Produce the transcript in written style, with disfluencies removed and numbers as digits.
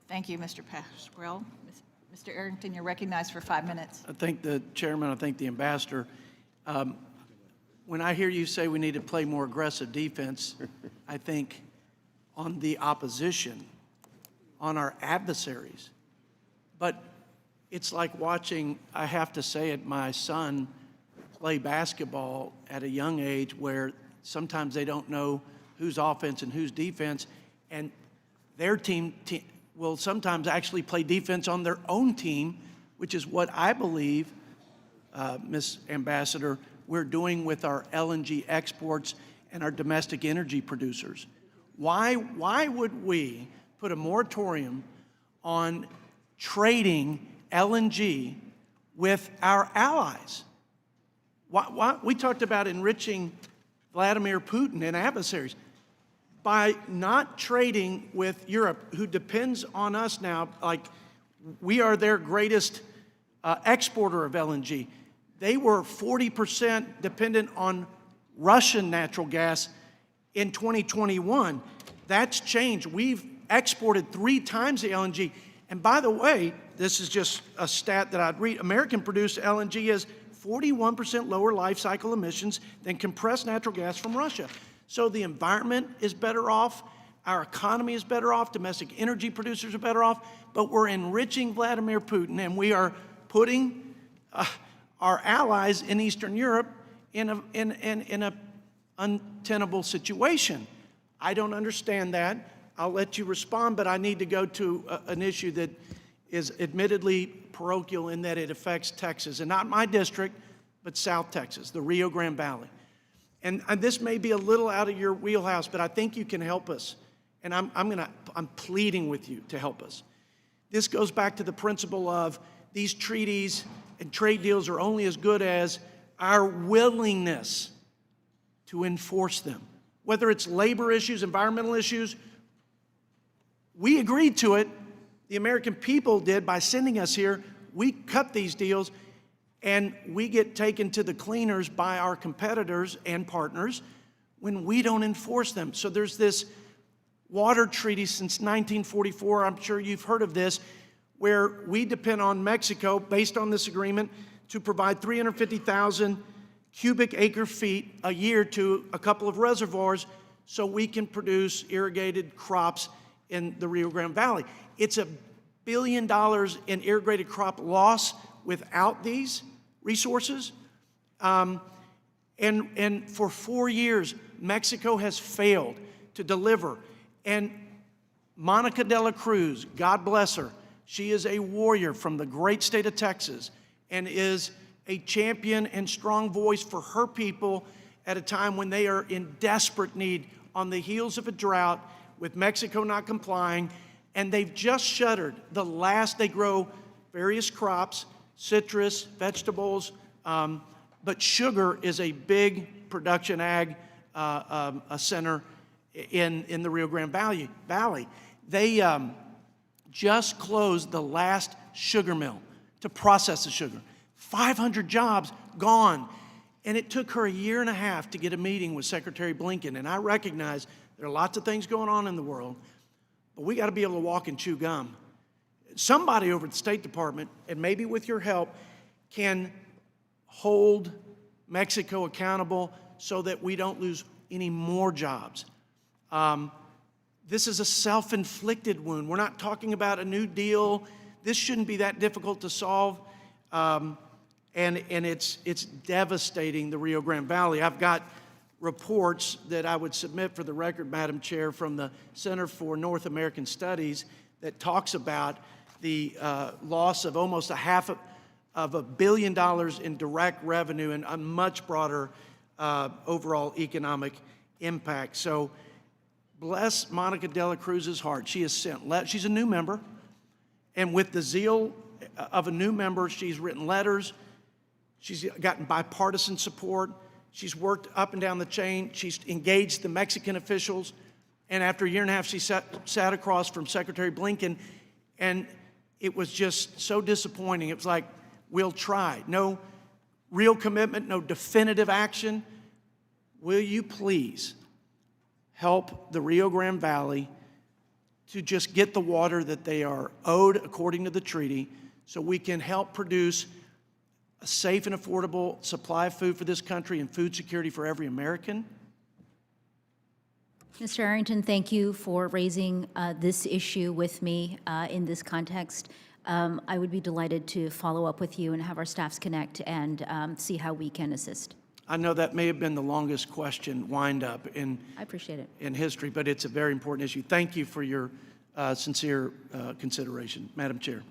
Thank you, Mr. Pasquale. Mr. Arrington, you're recognized for 5 minutes. I thank the chairman, I thank the ambassador. When I hear you say we need to play more aggressive defense, I think on the opposition, on our adversaries. But it's like watching, I have to say it, my son play basketball at a young age where sometimes they don't know who's offense and who's defense, and their team will sometimes actually play defense on their own team, which is what I believe, Ms. Ambassador, we're doing with our LNG exports and our domestic energy producers. Why would we put a moratorium on trading LNG with our allies? We talked about enriching Vladimir Putin and adversaries. By not trading with Europe, who depends on us now, like we are their greatest exporter of LNG. They were 40% dependent on Russian natural gas in 2021. That's changed. We've exported 3 times the LNG. And by the way, this is just a stat that I'd read. American-produced LNG has 41% lower life cycle emissions than compressed natural gas from Russia. So the environment is better off, our economy is better off, domestic energy producers are better off, but we're enriching Vladimir Putin, and we are putting our allies in Eastern Europe in a untenable situation. I don't understand that. I'll let you respond, but I need to go to an issue that is admittedly parochial in that it affects Texas, and not my district, but South Texas, the Rio Grande Valley. And this may be a little out of your wheelhouse, but I think you can help us. And I'm pleading with you to help us. This goes back to the principle of these treaties and trade deals are only as good as our willingness to enforce them. Whether it's labor issues, environmental issues, we agreed to it. The American people did by sending us here. We cut these deals, and we get taken to the cleaners by our competitors and partners when we don't enforce them. So there's this water treaty since 1944, I'm sure you've heard of this, where we depend on Mexico, based on this agreement, to provide 350,000 cubic acre feet a year to a couple of reservoirs so we can produce irrigated crops in the Rio Grande Valley. It's $1 billion in irrigated crop loss without these resources. And for 4 years, Mexico has failed to deliver. And Monica de la Cruz, God bless her, she is a warrior from the great state of Texas and is a champion and strong voice for her people at a time when they are in desperate need on the heels of a drought with Mexico not complying. And they've just shuttered the last, they grow various crops, citrus, vegetables, but sugar is a big production ag center in the Rio Grande Valley. They just closed the last sugar mill to process the sugar. 500 jobs gone. And it took her 1.5 years to get a meeting with Secretary Blinken. And I recognize there are lots of things going on in the world, but we got to be able to walk and chew gum. Somebody over at the State Department, and maybe with your help, can hold Mexico accountable so that we don't lose any more jobs. This is a self-inflicted wound. We're not talking about a new deal. This shouldn't be that difficult to solve. And it's devastating the Rio Grande Valley. I've got reports that I would submit for the record, Madam Chair, from the Center for North American Studies that talks about the loss of almost $500 million in direct revenue and a much broader overall economic impact. So bless Monica de la Cruz's heart. She has sent, she's a new member, and with the zeal of a new member, she's written letters. She's gotten bipartisan support. She's worked up and down the chain. She's engaged the Mexican officials. And after 1.5 years, she sat across from Secretary Blinken, and it was just so disappointing. It was like, we'll try. No real commitment, no definitive action. Will you please help the Rio Grande Valley to just get the water that they are owed according to the treaty so we can help produce a safe and affordable supply of food for this country and food security for every American? Mr. Arrington, thank you for raising this issue with me in this context. I would be delighted to follow up with you and have our staffs connect and see how we can assist. I know that may have been the longest question wind-up I appreciate it. in history, but it's a very important issue. Thank you for your sincere consideration, Madam Chair.